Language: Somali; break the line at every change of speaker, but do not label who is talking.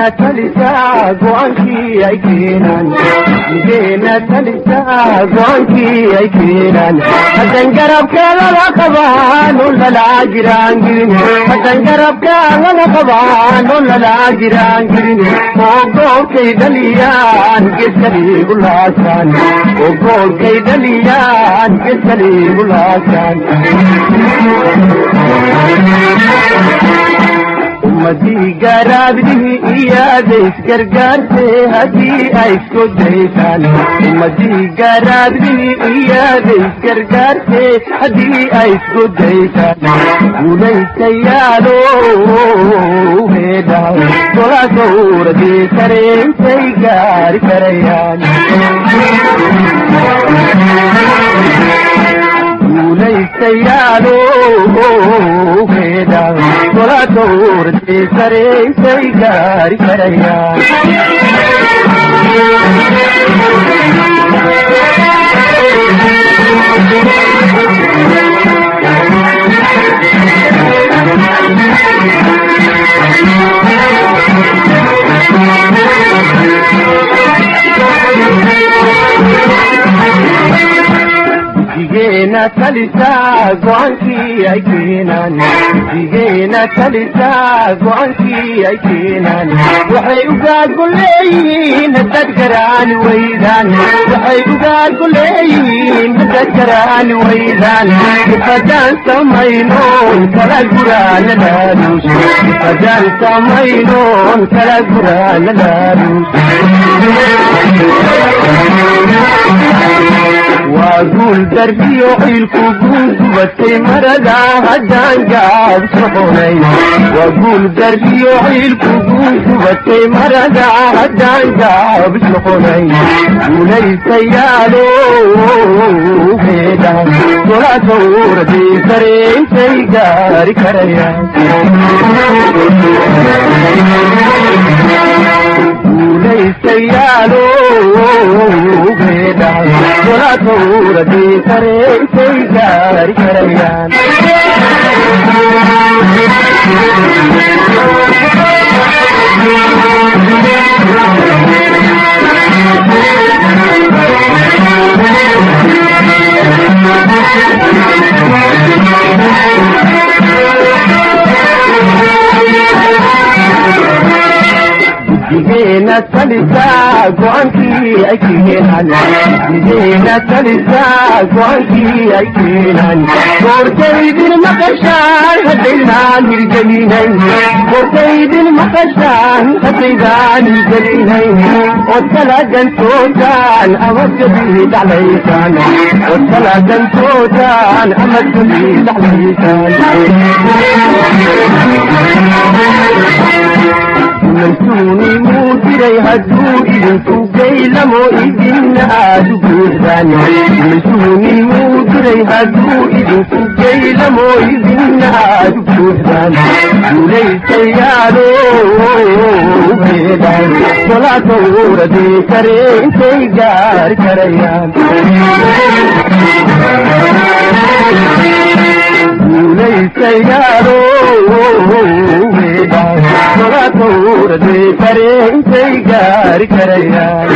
talisa go'aankii ay keenaan migeena talisa go'aankii ay keenaan hadan garabka lala qabaan lala jiraan girin hadan garabka lala qabaan lala jiraan girin ogoolkay dhaliyaan geeskali gulaasan ogoolkay dhaliyaan geeskali gulaasan ummadii garaabdihii iyaaday isgargaartee haddii ay isku daysaan ummadii garaabdihii iyaaday isgargaartee haddii ay isku daysaan guulaystayaalo heedhaw tola gawradii sareentay gaari karayaan guulaystayaalo heedhaw tola gawradii sareentay gaari karayaan jigeena talisa go'aankii ay keenaan jigeena talisa go'aankii ay keenaan waxay ugaagu leeyihiin haddaad garaani waydaan waxay ugaagu leeyihiin haddaad garaani waydaan ifadaan samaynoon kala guraana laaluus ifadaan samaynoon kala guraana laaluus وأقول دربي وحيلكو قوتي مردا هدان قاب سحوني وأقول دربي وحيلكو قوتي مردا هدان قاب سحوني وليس يالو هيدا ولا تور دي سرين سيقاري كريا وليس يالو هيدا ولا تور دي سرين سيقاري كريان jigeena talisa go'aankii ay keenaan jigeena talisa go'aankii ay keenaan goortaydin maqashaan haddaydaan hirgelinayn goortaydin maqashaan haddaydaan hirgelinayn ood kala gantootaan amad gabii dhaclaysaan ood kala gantootaan amad gabii dhaclaysaan منسوني موتري هدو إذن توقي لمو إذن آدو بوزان منسوني موتري هدو إذن توقي لمو إذن آدو بوزان وليس يالو بيدان ولا تور دي كرين سيقار كريان وليس يالو ولا تور دي كرين سيقار كريان